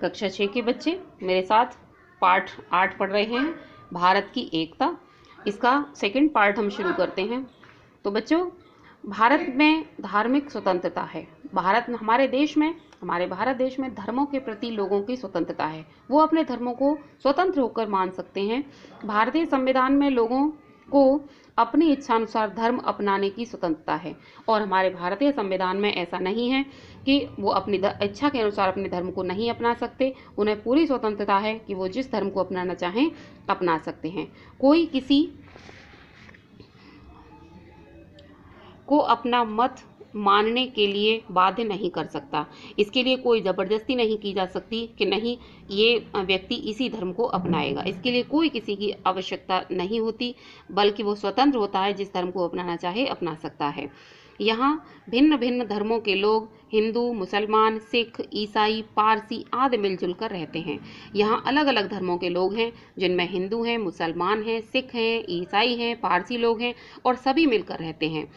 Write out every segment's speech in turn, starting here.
कक्षा 6 के बच्चे मेरे साथ पाठ 8 पढ़ रहे हैं, भारत की एकता। इसका सेकंड पार्ट हम शुरू करते हैं। तो बच्चों, भारत में धार्मिक स्वतंत्रता है। हमारे भारत देश में धर्मों के प्रति लोगों की स्वतंत्रता है। वो अपने धर्मों को स्वतंत्र होकर मान सकते हैं। भारतीय संविधान में लोगों को अपनी इच्छानुसार धर्म अपनाने की स्वतंत्रता है, और हमारे भारतीय संविधान में ऐसा नहीं है कि वो अपनी इच्छा के अनुसार अपने धर्म को नहीं अपना सकते। उन्हें पूरी स्वतंत्रता है कि वो जिस धर्म को अपनाना चाहें अपना सकते हैं। कोई किसी को अपना मत मानने के लिए बाध्य नहीं कर सकता। इसके लिए कोई ज़बरदस्ती नहीं की जा सकती कि नहीं, ये व्यक्ति इसी धर्म को अपनाएगा। इसके लिए कोई किसी की आवश्यकता नहीं होती, बल्कि वो स्वतंत्र होता है, जिस धर्म को अपनाना चाहे अपना सकता है। यहाँ भिन्न भिन्न धर्मों के लोग हिंदू, मुसलमान, सिख, ईसाई, पारसी आदि मिलजुल कर रहते हैं। यहाँ अलग अलग धर्मों के लोग हैं, जिनमें हिंदू हैं, मुसलमान हैं, सिख हैं, ईसाई हैं, पारसी लोग हैं, और सभी मिलकर रहते हैं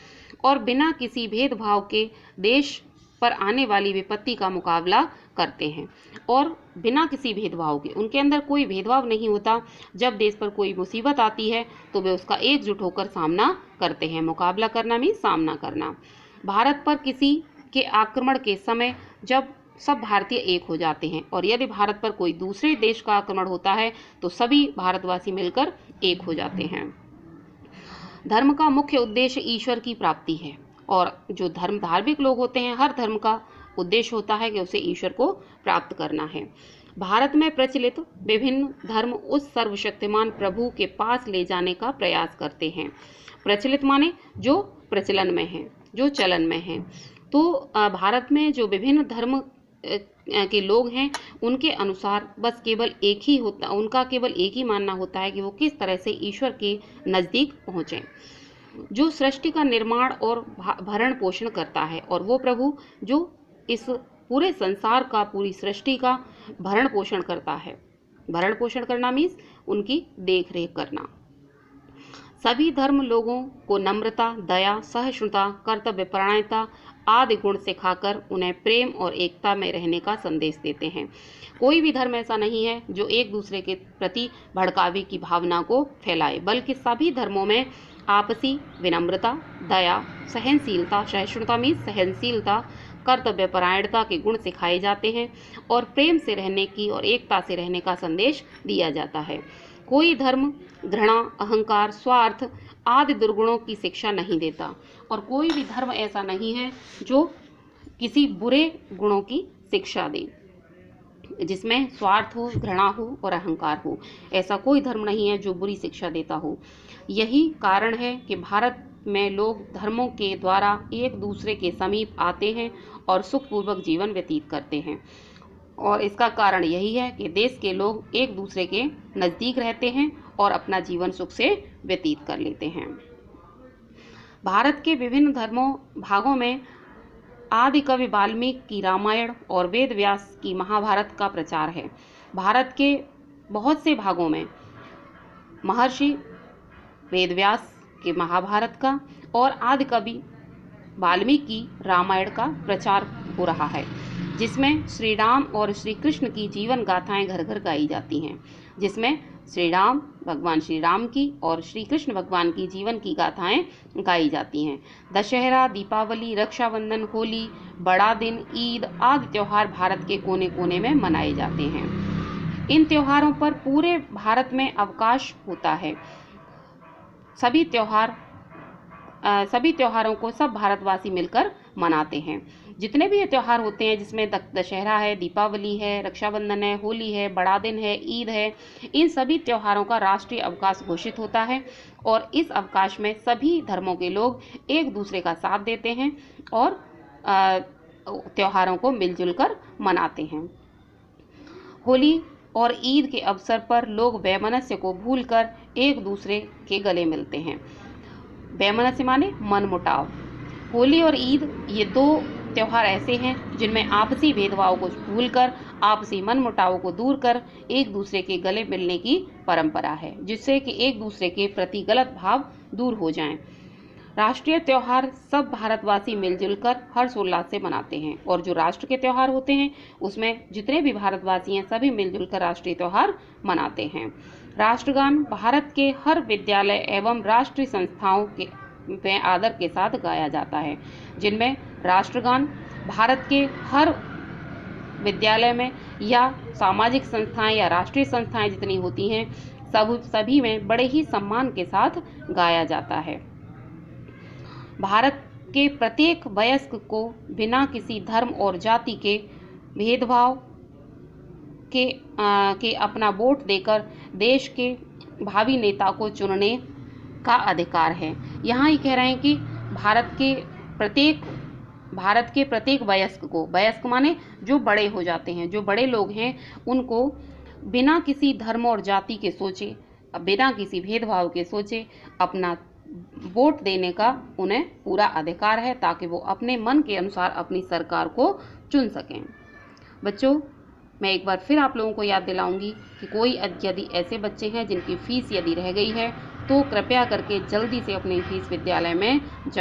और बिना किसी भेदभाव के देश पर आने वाली विपत्ति का मुकाबला करते हैं। और बिना किसी भेदभाव के, उनके अंदर कोई भेदभाव नहीं होता। जब देश पर कोई मुसीबत आती है तो वे उसका एकजुट होकर सामना करते हैं। मुकाबला करना मीन्स सामना करना। भारत पर किसी के आक्रमण के समय जब सब भारतीय एक हो जाते हैं, और यदि भारत पर कोई दूसरे देश का आक्रमण होता है तो सभी भारतवासी मिलकर एक हो जाते हैं। धर्म का मुख्य उद्देश्य ईश्वर की प्राप्ति है, और जो धार्मिक लोग होते हैं, हर धर्म का उद्देश्य होता है कि उसे ईश्वर को प्राप्त करना है। भारत में प्रचलित विभिन्न धर्म उस सर्वशक्तिमान प्रभु के पास ले जाने का प्रयास करते हैं। प्रचलित माने जो प्रचलन में है, जो चलन में है। तो भारत में जो विभिन्न धर्म के लोग हैं, उनके अनुसार बस उनका केवल एक ही मानना होता है कि वो किस तरह से ईश्वर के नज़दीक पहुँचें, जो सृष्टि का निर्माण और भरण पोषण करता है, और वो प्रभु जो इस पूरे संसार का, पूरी सृष्टि का भरण पोषण करता है। भरण पोषण करना मीन्स उनकी देख रेख करना। सभी धर्म लोगों को नम्रता, दया, सहिष्णुता, कर्तव्यपरायणता आदि गुण सिखाकर उन्हें प्रेम और एकता में रहने का संदेश देते हैं। कोई भी धर्म ऐसा नहीं है जो एक दूसरे के प्रति भड़कावे की भावना को फैलाए, बल्कि सभी धर्मों में आपसी विनम्रता, दया, सहनशीलता, सहिष्णुता में सहनशीलता, कर्तव्यपरायणता के गुण सिखाए जाते हैं, और प्रेम से रहने की और एकता से रहने का संदेश दिया जाता है। कोई धर्म घृणा, अहंकार, स्वार्थ आदि दुर्गुणों की शिक्षा नहीं देता, और कोई भी धर्म ऐसा नहीं है जो किसी बुरे गुणों की शिक्षा दे, जिसमें स्वार्थ हो, घृणा हो और अहंकार हो। ऐसा कोई धर्म नहीं है जो बुरी शिक्षा देता हो। यही कारण है कि भारत में लोग धर्मों के द्वारा एक दूसरे के समीप आते हैं और सुखपूर्वक जीवन व्यतीत करते हैं। और इसका कारण यही है कि देश के लोग एक दूसरे के नज़दीक रहते हैं और अपना जीवन सुख से व्यतीत कर लेते हैं। भारत के विभिन्न भागों में आदि कवि वाल्मीकि की रामायण और वेद व्यास की महाभारत का प्रचार है। भारत के बहुत से भागों में महर्षि वेद व्यास के महाभारत का और आदि कवि वाल्मीकि की रामायण का प्रचार हो रहा है, जिसमें श्री राम और श्री कृष्ण की जीवन गाथाएं घर घर गाई जाती हैं। जिसमें भगवान श्री राम की और श्री कृष्ण भगवान की जीवन की गाथाएं गाई जाती हैं। दशहरा, दीपावली, रक्षाबंधन, होली, बड़ा दिन, ईद आदि त्योहार भारत के कोने कोने में मनाए जाते हैं। इन त्योहारों पर पूरे भारत में अवकाश होता है। सभी त्योहारों को सब भारतवासी मिलकर मनाते हैं। जितने भी ये त्यौहार होते हैं, जिसमें दशहरा है, दीपावली है, रक्षाबंधन है, होली है, बड़ा दिन है, ईद है, इन सभी त्योहारों का राष्ट्रीय अवकाश घोषित होता है, और इस अवकाश में सभी धर्मों के लोग एक दूसरे का साथ देते हैं और त्योहारों को मिलजुल कर मनाते हैं। होली और ईद के अवसर पर लोग वैमनस्य को भूलकर एक दूसरे के गले मिलते हैं। वैमनस्य माने मनमुटाव। होली और ईद ये दो त्योहार ऐसे हैं जिनमें आपसी भेदभाव को भूलकर, आपसी मनमुटाव को दूर कर एक दूसरे के गले मिलने की परंपरा है, जिससे कि एक दूसरे के प्रति गलत भाव दूर हो जाएं। राष्ट्रीय त्योहार सब भारतवासी मिलजुल कर हर्षोल्लास से मनाते हैं, और जो राष्ट्र के त्योहार होते हैं उसमें जितने भी भारतवासी हैं सभी मिलजुल कर राष्ट्रीय त्योहार मनाते हैं। राष्ट्रगान भारत के हर विद्यालय एवं राष्ट्रीय संस्थाओं के में आदर के साथ गाया जाता है, जिनमें राष्ट्रगान भारत के हर विद्यालय में या सामाजिक संस्थाएं या राष्ट्रीय संस्थाएं जितनी होती हैं सभी में बड़े ही सम्मान के साथ गाया जाता है। भारत के प्रत्येक वयस्क को बिना किसी धर्म और जाति के भेदभाव के अपना वोट देकर देश के भावी नेता को चुनने का अधिकार है। यहाँ ये कह रहे हैं कि भारत के प्रत्येक वयस्क को, वयस्क माने जो बड़े हो जाते हैं, जो बड़े लोग हैं, उनको बिना किसी धर्म और जाति के सोचे, बिना किसी भेदभाव के सोचे अपना वोट देने का उन्हें पूरा अधिकार है, ताकि वो अपने मन के अनुसार अपनी सरकार को चुन सकें। बच्चों, मैं एक बार फिर आप लोगों को याद दिलाऊंगी कि कोई यदि ऐसे बच्चे हैं जिनकी फीस यदि रह गई है तो कृपया करके जल्दी से अपनी फीस विद्यालय में जमा